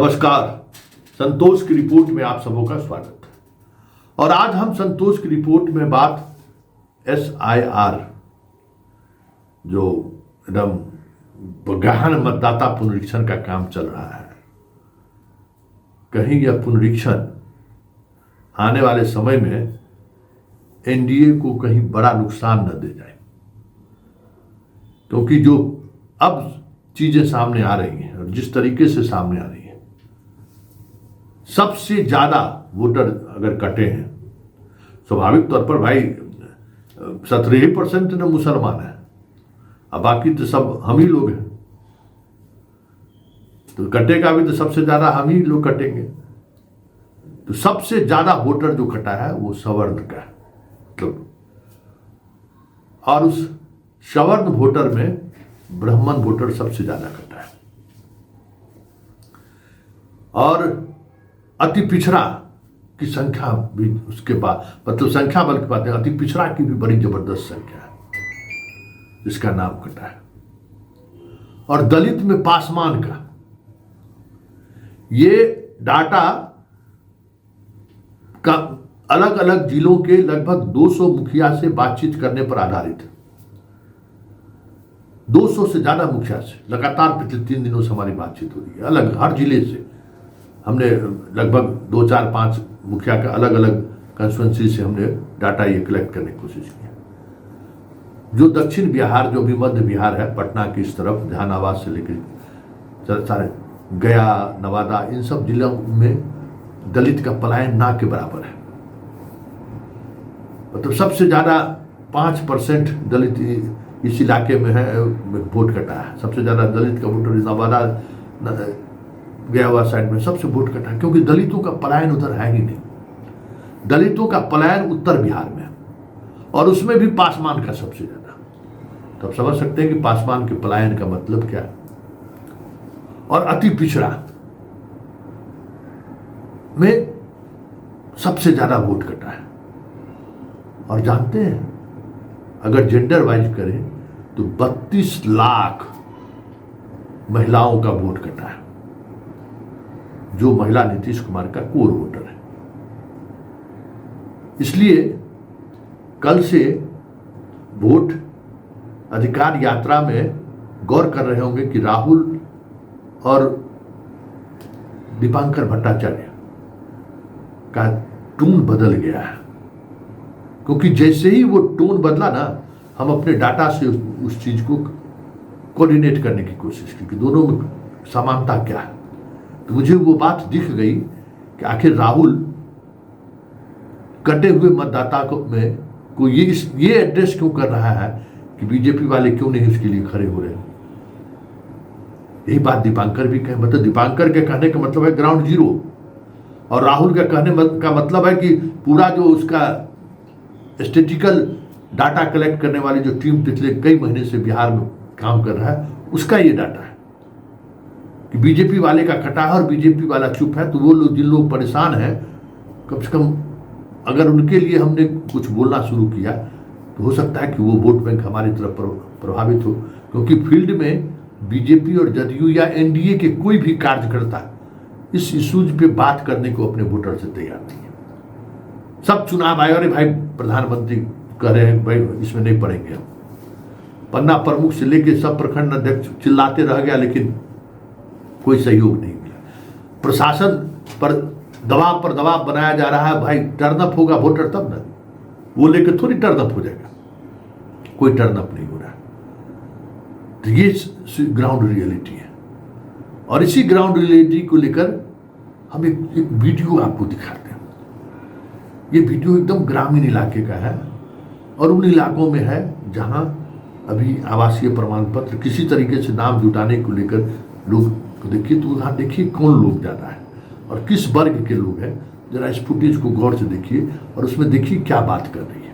नमस्कार। संतोष की रिपोर्ट में आप सबों का स्वागत है। और आज हम संतोष की रिपोर्ट में बात SIR जो एकदम गहन मतदाता पुनरीक्षण का काम चल रहा है, कहीं यह पुनरीक्षण आने वाले समय में NDA को कहीं बड़ा नुकसान न दे जाए, क्योंकि जो अब चीजें सामने आ रही हैं और जिस तरीके से सामने आ रही हैं, सबसे ज्यादा वोटर अगर कटे हैं, स्वाभाविक तौर पर भाई 17% न मुसलमान है, अब बाकी तो सब हम ही लोग हैं, तो कटेगा भी तो सबसे ज्यादा हम ही लोग कटेंगे। तो सबसे ज्यादा वोटर जो कटा है वो सवर्ण का है, और उस सवर्ण वोटर में ब्राह्मण वोटर सबसे ज्यादा कटा है। और अति पिछड़ा की संख्या भी उसके बाद, मतलब संख्या बल की बात है, अति पिछड़ा की भी बड़ी जबरदस्त संख्या है जिसका नाम कटा है। और दलित में पासवान का, ये डाटा का अलग अलग जिलों के लगभग 200 मुखिया से बातचीत करने पर आधारित है। 200 से ज्यादा मुखिया से लगातार पिछले 3 दिनों से हमारी बातचीत हो रही है। अलग हर जिले से हमने लगभग 2, 4, 5 मुखिया का अलग अलग कंस्टिट्यूंसी से हमने डाटा ये कलेक्ट करने की कोशिश की। जो दक्षिण बिहार, जो भी मध्य बिहार है, पटना की इस तरफ जहानाबाद से लेकर सारे गया, नवादा, इन सब जिलों में दलित का पलायन ना के बराबर है। मतलब सबसे ज्यादा 5% दलित इस इलाके में है, वोट कटा है। सबसे ज्यादा दलित का वोटर नवादा, गया हुआ साइड में सबसे वोट कटा, क्योंकि दलितों का पलायन उधर है ही नहीं। दलितों का पलायन उत्तर बिहार में है, और उसमें भी पासवान का सबसे ज्यादा। तो आप समझ सकते हैं कि पासवान के पलायन का मतलब क्या है। और अति पिछड़ा में सबसे ज्यादा वोट कटा है। और जानते हैं, अगर जेंडर वाइज करें तो 32 लाख महिलाओं का वोट कटा है, जो महिला नीतीश कुमार का कोर वोटर है। इसलिए कल से वोट अधिकार यात्रा में गौर कर रहे होंगे कि राहुल और दीपांकर भट्टाचार्य का टोन बदल गया है, क्योंकि जैसे ही वो टोन बदला ना, हम अपने डाटा से उस चीज को कोऑर्डिनेट करने की कोशिश की कि दोनों में समानता क्या है। तो मुझे वो बात दिख गई कि आखिर राहुल कटे हुए मतदाता को ये एड्रेस क्यों कर रहा है कि बीजेपी वाले क्यों नहीं उसके लिए खड़े हो रहे। यही बात दीपांकर भी कहे, मतलब दीपांकर के कहने का मतलब है ग्राउंड जीरो, और राहुल का कहने का मतलब है कि पूरा जो उसका स्टैटिस्टिकल डाटा कलेक्ट करने वाली जो टीम पिछले कई महीने से बिहार में काम कर रहा है, उसका ये डाटा है कि बीजेपी वाले का कटा है और बीजेपी वाला चुप है। तो वो लोग, जिन लोग परेशान हैं, कम से कम अगर उनके लिए हमने कुछ बोलना शुरू किया तो हो सकता है कि वो वोट बैंक हमारी तरफ प्रभावित हो, क्योंकि फील्ड में बीजेपी और जदयू या NDA के कोई भी कार्यकर्ता इस इशूज पे बात करने को अपने वोटर से तैयार नहीं है। सब चुनाव आए, अरे भाई प्रधानमंत्री कह रहे हैं, भाई इसमें नहीं पड़ेंगे हम। पन्ना प्रमुख से लेके सब प्रखंड अध्यक्ष चिल्लाते रह गया, लेकिन कोई सहयोग नहीं मिला। प्रशासन पर दबाव बनाया जा रहा है, भाई टर्नअप होगा वोटर तब ना, वो लेकर थोड़ी टर्नअप हो जाएगा, कोई टर्नअप नहीं हो रहा। तो ये ग्राउंड रियलिटी है, और इसी ग्राउंड रियलिटी को लेकर हम एक वीडियो आपको दिखाते हैं। ये वीडियो एकदम ग्रामीण इलाके का है, और उन इलाकों में है जहां अभी आवासीय प्रमाण पत्र किसी तरीके से नाम जुटाने को लेकर लोग को देखिए, तो वहां देखिए कौन लोग ज्यादा है और किस वर्ग के लोग हैं। जरा इस फुटेज को गौर से देखिए और उसमें देखिए क्या बात कर रही है।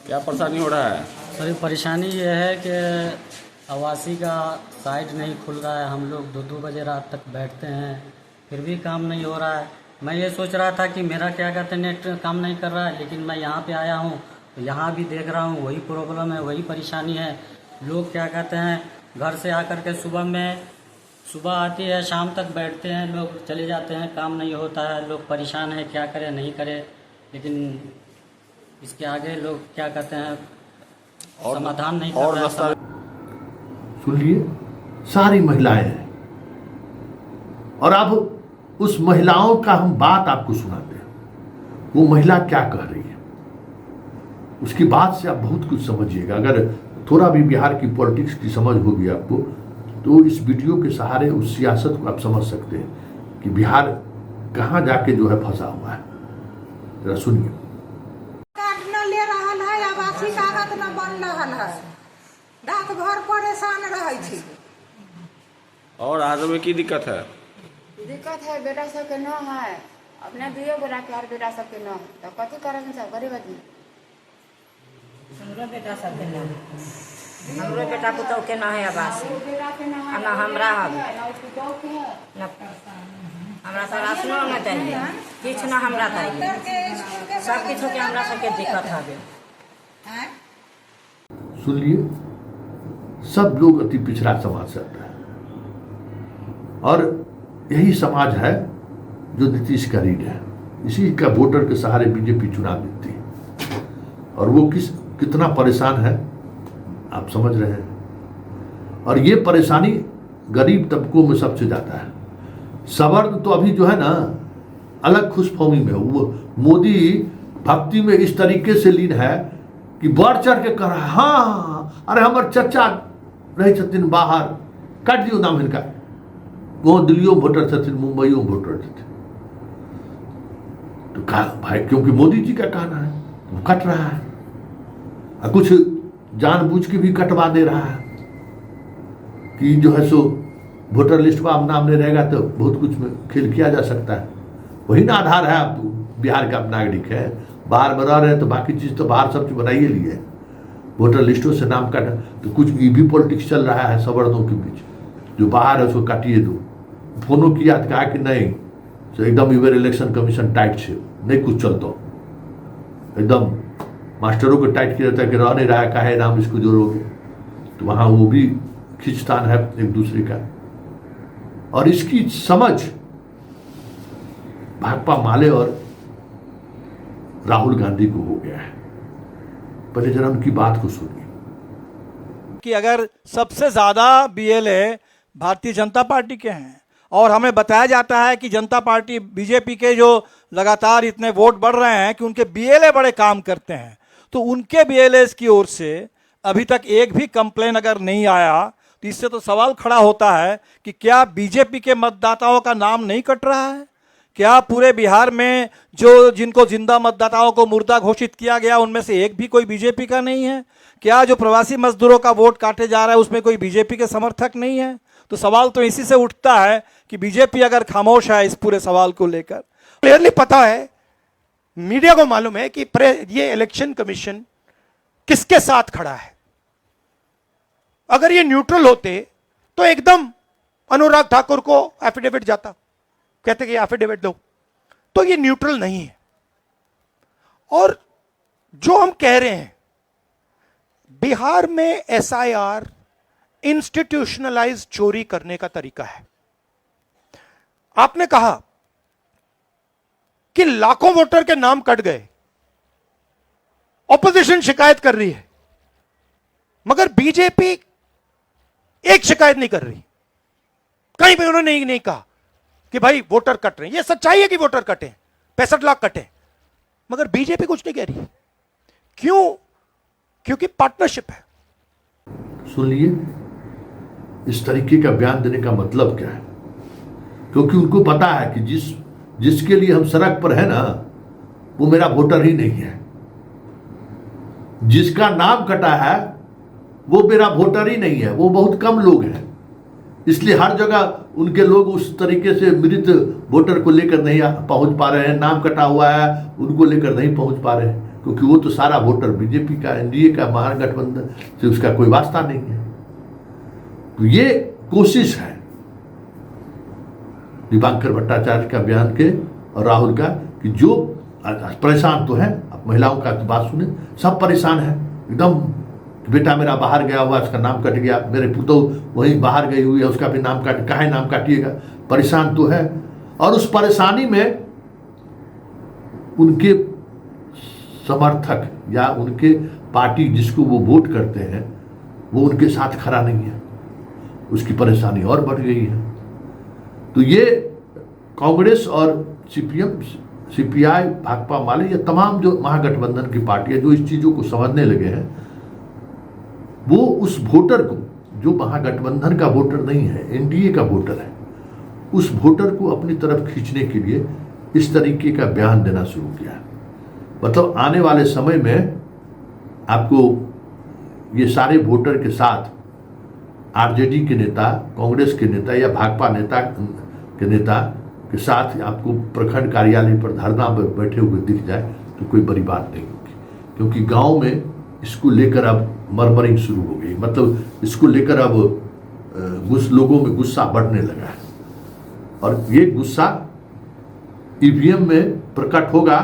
क्या परेशानी हो रहा है? सर परेशानी ये है कि आवासी का साइट नहीं खुल रहा है। हम लोग 2-2 बजे रात तक बैठते हैं, फिर भी काम नहीं हो रहा है। मैं ये सोच रहा था कि मेरा क्या कहते हैं नेट काम नहीं कर रहा है, लेकिन मैं यहाँ पे आया हूँ तो यहाँ भी देख रहा हूँ वही प्रॉब्लम है, वही परेशानी है। लोग क्या कहते हैं घर से आकर के सुबह आती है, शाम तक बैठते हैं, लोग चले जाते हैं, काम नहीं होता है। लोग परेशान है, क्या करें नहीं करें, लेकिन इसके आगे लोग क्या कहते हैं समाधान नहीं कर रहे हैं। सुन लिए, सारी महिलाएं हैं और अब उस महिलाओं का हम बात आपको सुनाते हैं। वो महिला क्या कह रही है, उसकी बात से आप बहुत कुछ समझिएगा। अगर थोड़ा भी बिहार की पॉलिटिक्स की समझ होगी आपको, तो इस वीडियो के सहारे उस सियासत को आप समझ सकते हैं कि बिहार कहाँ जाके जो है फंसा हुआ है। जरा सुनिए। कार्ड न ले रहल है, आवासीय कागज न बन रहल है, डाकघर परेशान रहे छी। और आज में की दिक्कत है? दिक्कत है बेटा सबके न है, अपने दुए गोरा के और बेटा सबके न, तो कथी करेंगे सब गरीब आदमी? हमरो बेटा सबके न, हमरो बेटा पुतौह के न है आवास, ना हमरा है, हमरा सब राशनो न चाहिए, किछु न हमरा चाहिए, सब किछु के हमरा सबके दिक्कत है। सुन लिए, सब लोग अति पिछड़ा समाज से आता है और यही समाज है जो नीतीश का रीढ़ है। इसी का वोटर के सहारे बीजेपी चुनाव जीतती है और वो कितना परेशान है आप समझ रहे हैं। और ये परेशानी गरीब तबकों में सबसे ज्यादा है। सवर्ण तो अभी जो है ना अलग खुशफहमी में, वो मोदी भक्ति में इस तरीके से लीन है कि बढ़ चढ़ के कह रहा है, हाँ अरे हमारे चचा रहे छथिन बाहर, काट दियो नाम इनका, वो दिल्लियों वोटर छथिन, मुंबईयों वोटर छथिन। तो कहा भाई, क्योंकि मोदी जी का कहना है वो कट रहा है और कुछ जानबूझ के भी कटवा दे रहा है कि जो है सो वोटर लिस्ट में आप नाम नहीं रहेगा तो बहुत कुछ में खेल किया जा सकता है। वही ना आधार है, आप बिहार का नागरिक है, बाहर में रह रहे हैं तो बाकी चीज तो बाहर सब चीज बनाइए लिए, वोटर लिस्टों से नाम काटा। तो कुछ भी पॉलिटिक्स चल रहा है सवर्णों के बीच, जो बाहर है उसको काटिए दो। फोनों किया तो कहा कि नहीं, तो एकदम इवेर इलेक्शन कमीशन टाइट से नहीं कुछ चलता, एकदम मास्टरों को टाइट किया जाता है कि रह नहीं रहा है, काहे नाम इसको जोड़ोगे। तो वहाँ वो भी खींचतान है एक दूसरे का। और इसकी समझ भाकपा माले और राहुल गांधी को हो गया है। पहले जरा उनकी बात को सुनिए कि अगर सबसे ज्यादा बीएलए भारतीय जनता पार्टी के हैं और हमें बताया जाता है कि जनता पार्टी बीजेपी के जो लगातार इतने वोट बढ़ रहे हैं कि उनके बीएलए बड़े काम करते हैं, तो उनके बीएलए की ओर से अभी तक एक भी कंप्लेन अगर नहीं आया तो इससे तो सवाल खड़ा होता है कि क्या बीजेपी के मतदाताओं का नाम नहीं कट रहा है? क्या पूरे बिहार में जो जिनको जिंदा मतदाताओं को मुर्दा घोषित किया गया उनमें से एक भी कोई बीजेपी का नहीं है? क्या जो प्रवासी मजदूरों का वोट काटे जा रहा है उसमें कोई बीजेपी के समर्थक नहीं है? तो सवाल तो इसी से उठता है कि बीजेपी अगर खामोश है इस पूरे सवाल को लेकर। क्लियरली पता है, मीडिया को मालूम है कि ये इलेक्शन कमीशन किसके साथ खड़ा है। अगर ये न्यूट्रल होते तो एकदम अनुराग ठाकुर को एफिडेविट जाता, कहते कि एफिडेविट दो। तो ये न्यूट्रल नहीं है। और जो हम कह रहे हैं, बिहार में एसआईआर इंस्टीट्यूशनलाइज चोरी करने का तरीका है। आपने कहा कि लाखों वोटर के नाम कट गए, ऑपोजिशन शिकायत कर रही है, मगर बीजेपी एक शिकायत नहीं कर रही। कहीं भी उन्होंने नहीं कहा कि भाई वोटर कट रहे हैं। यह सच्चाई है कि वोटर कटे, 65 लाख कटे, मगर बीजेपी कुछ नहीं कह रही। क्यों? क्योंकि पार्टनरशिप है। सुन लिए, इस तरीके का बयान देने का मतलब क्या है? क्योंकि उनको पता है कि जिसके लिए हम सड़क पर है ना, वो मेरा वोटर ही नहीं है। जिसका नाम कटा है वो मेरा वोटर ही नहीं है, वो बहुत कम लोग हैं। इसलिए हर जगह उनके लोग उस तरीके से मृत वोटर को लेकर नहीं पहुंच पा रहे हैं। नाम कटा हुआ है उनको लेकर नहीं पहुंच पा रहे हैं, क्योंकि वो तो सारा वोटर बीजेपी का, एनडीए का, महागठबंधन से उसका कोई वास्ता नहीं है। तो ये कोशिश है दीपांकर भट्टाचार्य का बयान के और राहुल का कि जो परेशान तो है, आप महिलाओं का तो बात सुने, सब परेशान है एकदम। बेटा मेरा बाहर गया हुआ, उसका नाम कट गया, मेरे पुतोह वहीं बाहर गई हुई है, उसका भी नाम काट, काहे नाम काटिएगा, परेशान तो है। और उस परेशानी में उनके समर्थक या उनके पार्टी जिसको वो वोट करते हैं वो उनके साथ खड़ा नहीं है, उसकी परेशानी और बढ़ गई है। तो ये कांग्रेस और सीपीएम, सीपीआई, भाकपा माले, ये तमाम जो महागठबंधन की पार्टियां जो इस चीज़ों को समझने लगे हैं, वो उस वोटर को जो महागठबंधन का वोटर नहीं है, एनडीए का वोटर है, उस वोटर को अपनी तरफ खींचने के लिए इस तरीके का बयान देना शुरू किया। मतलब आने वाले समय में आपको ये सारे वोटर के साथ आरजेडी के नेता, कांग्रेस के नेता या भाकपा नेता के साथ आपको प्रखंड कार्यालय पर धरना पर बैठे हुए दिख जाए तो कोई बड़ी बात नहीं होगी, क्योंकि गांव में इसको लेकर अब मरमरिंग शुरू हो गई। मतलब इसको लेकर अब लोगों में गुस्सा बढ़ने लगा है और ये गुस्सा ईवीएम में प्रकट होगा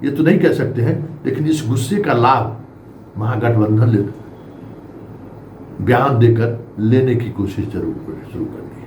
ये तो नहीं कह सकते हैं, लेकिन इस गुस्से का लाभ महागठबंधन बयान देकर लेने की कोशिश जरूर शुरू कर दी।